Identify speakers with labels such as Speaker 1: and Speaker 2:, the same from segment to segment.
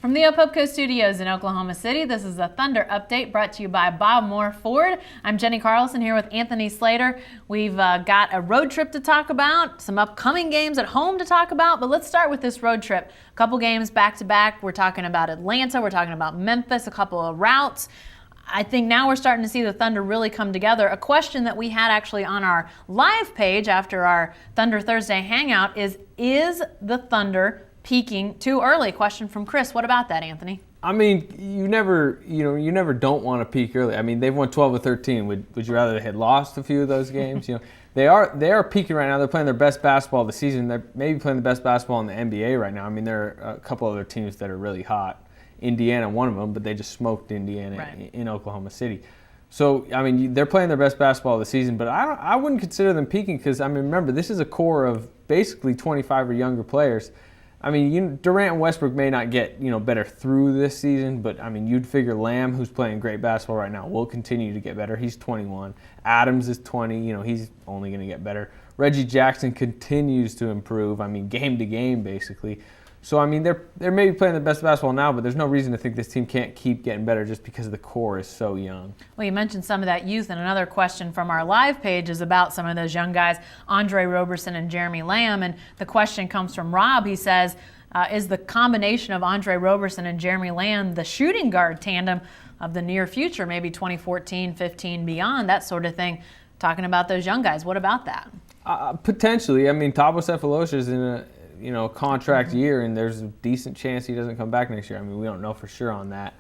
Speaker 1: From the Opopco Studios in Oklahoma City, this is a Thunder Update brought to you by Bob Moore Ford. I'm Jenny Carlson here with Anthony Slater. We've got a road trip to talk about, some upcoming games at home to talk about, but let's start with this road trip. A couple games back to back. We're talking about Atlanta, we're talking about Memphis, a couple of routes. I think now we're starting to see the Thunder really come together. A question that we had actually on our live page after our Thunder Thursday hangout is the Thunder peaking too early? Question from Chris. What about that, Anthony?
Speaker 2: I mean, you never don't want to peak early. I mean, they've won 12 of 13. Would you rather they had lost a few of those games? They are peaking right now. They're playing their best basketball of the season. They're maybe playing the best basketball in the NBA right now. I mean, there are a couple other teams that are really hot. Indiana, one of them, but they just smoked Indiana in Oklahoma City. So, I mean, they're playing their best basketball of the season, but I wouldn't consider them peaking because, I mean, remember, this is a core of basically 25 or younger players. I mean, Durant and Westbrook may not get, better through this season, but, I mean, you'd figure Lamb, who's playing great basketball right now, will continue to get better. He's 21. Adams is 20. He's only going to get better. Reggie Jackson continues to improve, I mean, game to game, basically. So, I mean, they're maybe playing the best basketball now, but there's no reason to think this team can't keep getting better just because the core is so young. Well,
Speaker 1: you mentioned some of that youth, and another question from our live page is about some of those young guys, Andre Roberson and Jeremy Lamb, and the question comes from Rob. He says, is the combination of Andre Roberson and Jeremy Lamb the shooting guard tandem of the near future, maybe 2014, 15, beyond, that sort of thing? Talking about those young guys, what about that?
Speaker 2: Potentially. I mean, Thabo Sefolosha is in a contract year, and there's a decent chance he doesn't come back next year. I mean, we don't know for sure on that.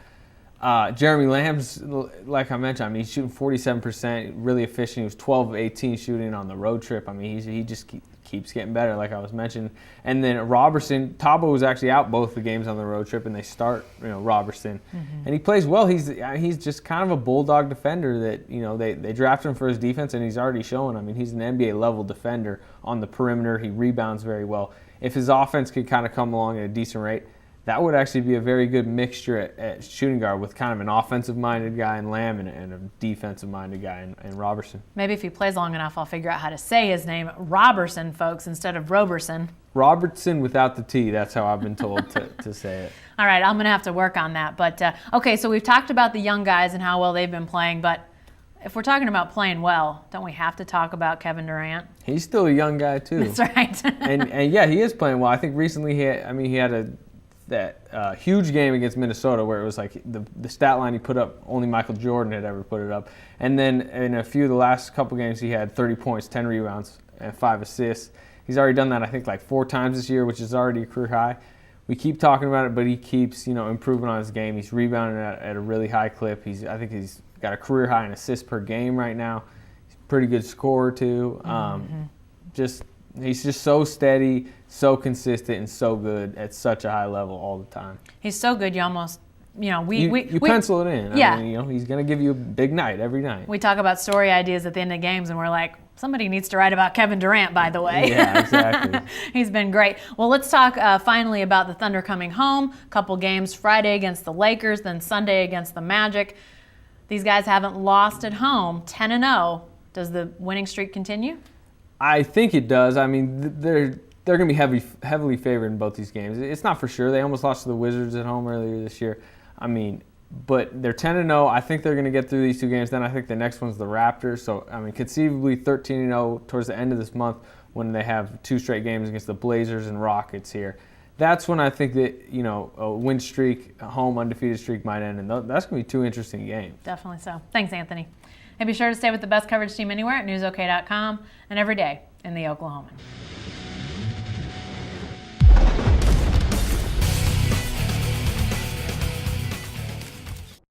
Speaker 2: Jeremy Lamb's, like I mentioned, I mean, he's shooting 47%, really efficient. He was 12 of 18 shooting on the road trip. I mean, he just keeps getting better, like I was mentioning. And then Roberson, Thabo was actually out both the games on the road trip, and they start, Roberson. And he plays well. He's just kind of a bulldog defender that, they drafted him for his defense, and he's already showing. I mean, he's an NBA-level defender on the perimeter. He rebounds very well. If his offense could kind of come along at a decent rate, that would actually be a very good mixture at shooting guard with kind of an offensive-minded guy in Lamb and a defensive-minded guy in Roberson.
Speaker 1: Maybe if he plays long enough, I'll figure out how to say his name. Roberson, folks, instead of Roberson.
Speaker 2: Robertson without the T. That's how I've been told to say it.
Speaker 1: All right, I'm going to have to work on that. But, okay, so we've talked about the young guys and how well they've been playing, but if we're talking about playing well, don't we have to talk about Kevin Durant?
Speaker 2: He's still a young guy too.
Speaker 1: That's right.
Speaker 2: and yeah, he is playing well. I think recently he had that huge game against Minnesota where it was like the stat line he put up, only Michael Jordan had ever put it up. And then in a few of the last couple games he had 30 points, 10 rebounds, and 5 assists. He's already done that I think like 4 times this year, which is already a career high. We keep talking about it, but he keeps improving on his game. He's rebounding at a really high clip. I think he's got a career high in assists per game right now. He's a pretty good scorer too. He's just so steady, so consistent, and so good at such a high level all the time.
Speaker 1: He's so good, you almost,
Speaker 2: we pencil it in.
Speaker 1: Yeah.
Speaker 2: I mean, he's going to give you a big night every night.
Speaker 1: We talk about story ideas at the end of games, and we're like, somebody needs to write about Kevin Durant, by the way.
Speaker 2: Yeah, exactly.
Speaker 1: He's been great. Well, let's talk finally about the Thunder coming home. A couple games, Friday against the Lakers, then Sunday against the Magic. These guys haven't lost at home, 10-0. Does the winning streak continue?
Speaker 2: I think it does. I mean, they're going to be heavily favored in both these games. It's not for sure. They almost lost to the Wizards at home earlier this year. I mean, but they're 10-0. I think they're going to get through these 2 games. Then I think the next one's the Raptors. So, I mean, conceivably 13-0 towards the end of this month when they have 2 straight games against the Blazers and Rockets here. That's when I think that, a win streak, a home undefeated streak might end, and that's going to be 2 interesting games.
Speaker 1: Definitely so. Thanks, Anthony. And be sure to stay with the best coverage team anywhere at newsok.com and every day in the Oklahoman.